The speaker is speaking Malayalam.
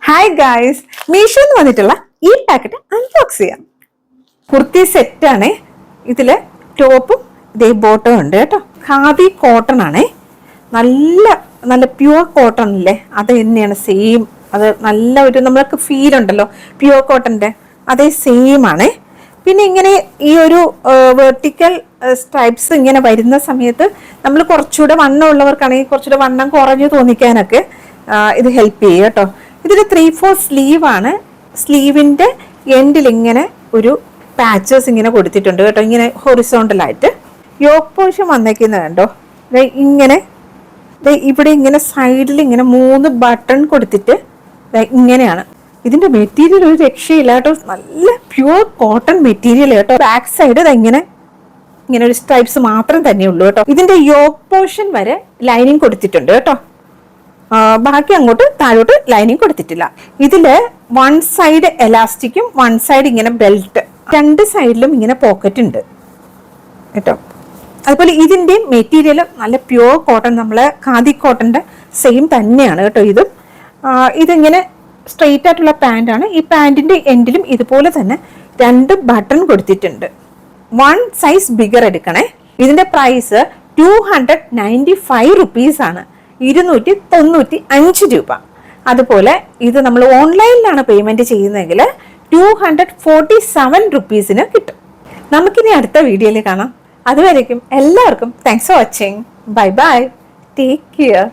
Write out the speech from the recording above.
ഹായ് ഗായ്സ്, മീഷോന്ന് വന്നിട്ടുള്ള ഈ പാക്കറ്റ് അൺബോക്സ് ചെയ്യാം. കുർത്തി സെറ്റാണ്. ഇതില് ടോപ്പും ഇതേ ബോട്ടവും ഉണ്ട് കേട്ടോ. ഖാദി കോട്ടൺ ആണേ. നല്ല നല്ല പ്യുവർ കോട്ടൺ അല്ലേ, അത് തന്നെയാണ് സെയിം. അത് നല്ല ഒരു നമ്മൾക്ക് ഫീൽ ഉണ്ടല്ലോ പ്യുവർ കോട്ടൻ്റെ, അതേ സെയിം ആണേ. പിന്നെ ഇങ്ങനെ ഈ ഒരു വെർട്ടിക്കൽ സ്ട്രൈപ്സ് ഇങ്ങനെ വരുന്ന സമയത്ത് നമ്മൾ കുറച്ചുകൂടെ വണ്ണം ഉള്ളവർക്കാണെങ്കിൽ കുറച്ചുകൂടെ വണ്ണം കുറഞ്ഞു തോന്നിക്കാനൊക്കെ ഇത് ഹെൽപ്പ് ചെയ്യും കേട്ടോ. ഇതൊരു 3/4 സ്ലീവ് ആണ്. സ്ലീവിൻ്റെ എൻഡിൽ ഇങ്ങനെ ഒരു പാച്ചസ് ഇങ്ങനെ കൊടുത്തിട്ടുണ്ട് കേട്ടോ, ഇങ്ങനെ ഹൊറിസോണ്ടലായിട്ട്. യോക്ക് പോർഷൻ വന്നേക്കുന്നത് കണ്ടോ, ഇങ്ങനെ ഇവിടെ ഇങ്ങനെ സൈഡിൽ ഇങ്ങനെ 3 ബട്ടൺ കൊടുത്തിട്ട് ഇങ്ങനെയാണ്. ഇതിന്റെ മെറ്റീരിയൽ ഒരു രക്ഷയില്ല കേട്ടോ, നല്ല പ്യുവർ കോട്ടൺ മെറ്റീരിയൽ കേട്ടോ. ബാക്ക് സൈഡ് ഇങ്ങനെ ഒരു സ്ട്രൈപ്സ് മാത്രം തന്നെയുള്ളൂ കേട്ടോ. ഇതിന്റെ യോക്ക് പോർഷൻ വരെ ലൈനിങ് കൊടുത്തിട്ടുണ്ട് കേട്ടോ, ബാക്കി അങ്ങോട്ട് താഴോട്ട് ലൈനിങ് കൊടുത്തിട്ടില്ല. ഇതില് 1 സൈഡ് എലാസ്റ്റിക്കും 1 സൈഡ് ഇങ്ങനെ ബെൽറ്റ്, 2 സൈഡിലും ഇങ്ങനെ പോക്കറ്റ് ഉണ്ട് കേട്ടോ. അതുപോലെ ഇതിന്റെ മെറ്റീരിയൽ നല്ല പ്യുവർ കോട്ടൺ, നമ്മളെ ഖാദി കോട്ടന്റെ സെയിം തന്നെയാണ് കേട്ടോ. ഇതിങ്ങനെ സ്ട്രെയിറ്റ് ആയിട്ടുള്ള പാൻ്റാണ്. ഈ പാൻറ്റിന്റെ എൻഡിലും ഇതുപോലെ തന്നെ 2 ബട്ടൺ കൊടുത്തിട്ടുണ്ട്. 1 സൈസ് ബിഗർ എടുക്കണേ. ഇതിന്റെ പ്രൈസ് 295 റുപ്പീസ് ആണ്, 295 രൂപ. അതുപോലെ ഇത് നമ്മൾ ഓൺലൈനിലാണ് പേയ്മെന്റ് ചെയ്യുന്നതെങ്കിൽ 247 റുപ്പീസിന് കിട്ടും. നമുക്കിനി അടുത്ത വീഡിയോയിൽ കാണാം. അതുവരേക്കും എല്ലാവർക്കും thanks for watching. Bye bye, take care.